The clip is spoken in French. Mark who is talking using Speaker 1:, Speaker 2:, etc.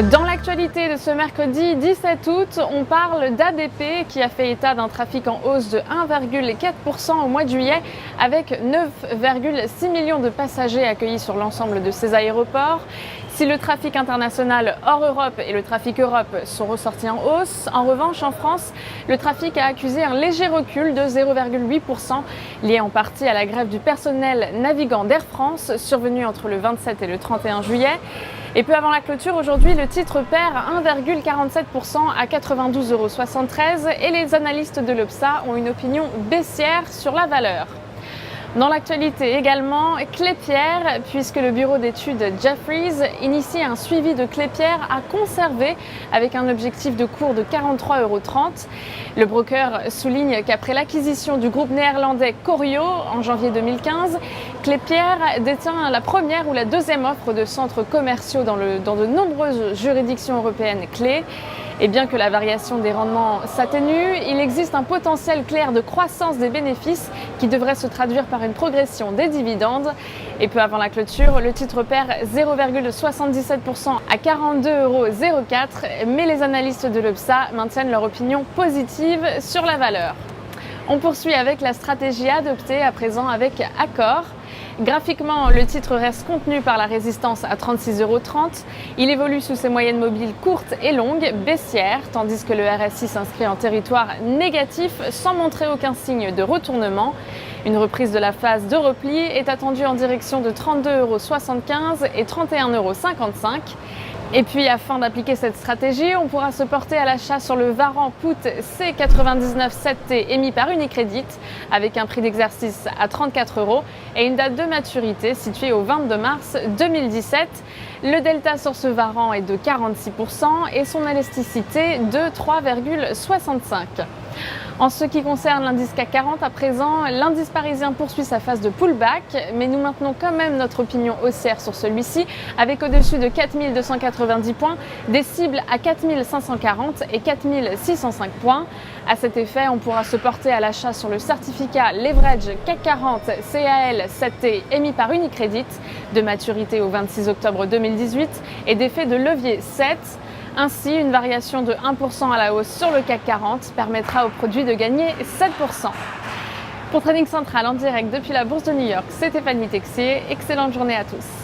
Speaker 1: Dans l'actualité de ce mercredi 17 août, on parle d'ADP qui a fait état d'un trafic en hausse de 1,4% au mois de juillet avec 9,6 millions de passagers accueillis sur l'ensemble de ses aéroports. Si le trafic international hors Europe et le trafic Europe sont ressortis en hausse, en revanche en France, le trafic a accusé un léger recul de 0,8%, lié en partie à la grève du personnel navigant d'Air France, survenue entre le 27 et le 31 juillet. Et peu avant la clôture, aujourd'hui, le titre perd 1,47% à 92,73 € et les analystes de l'Obsa ont une opinion baissière sur la valeur. Dans l'actualité également, Klépierre, puisque le bureau d'études Jefferies initie un suivi de Klépierre à conserver avec un objectif de cours de 43,30 €. Le broker souligne qu'après l'acquisition du groupe néerlandais Corio en janvier 2015, Klépierre détient la première ou la deuxième offre de centres commerciaux dans de nombreuses juridictions européennes clés. Et bien que la variation des rendements s'atténue, il existe un potentiel clair de croissance des bénéfices qui devrait se traduire par une progression des dividendes. Et peu avant la clôture, le titre perd 0,77% à 42,04 €, mais les analystes de l'Obsa maintiennent leur opinion positive sur la valeur. On poursuit avec la stratégie adoptée à présent avec Accor. Graphiquement, le titre reste contenu par la résistance à 36,30 €. Il évolue sous ses moyennes mobiles courtes et longues, baissières, tandis que le RSI s'inscrit en territoire négatif sans montrer aucun signe de retournement. Une reprise de la phase de repli est attendue en direction de 32,75 € et 31,55 €. Et puis, afin d'appliquer cette stratégie, on pourra se porter à l'achat sur le Varan Put C99-7T émis par Unicredit avec un prix d'exercice à 34 € et une date de maturité située au 22 mars 2017. Le delta sur ce Varan est de 46% et son élasticité de 3,65 €. En ce qui concerne l'indice CAC 40 à présent, l'indice parisien poursuit sa phase de pullback, mais nous maintenons quand même notre opinion haussière sur celui-ci, avec au-dessus de 4290 points, des cibles à 4540 et 4605 points. À cet effet, on pourra se porter à l'achat sur le certificat Leverage CAC 40 CAL 7T émis par Unicredit, de maturité au 26 octobre 2018 et d'effet de levier 7. Ainsi, une variation de 1% à la hausse sur le CAC 40 permettra au produit de gagner 7%. Pour Trading Central en direct depuis la Bourse de New York, c'est Stéphanie Texier. Excellente journée à tous.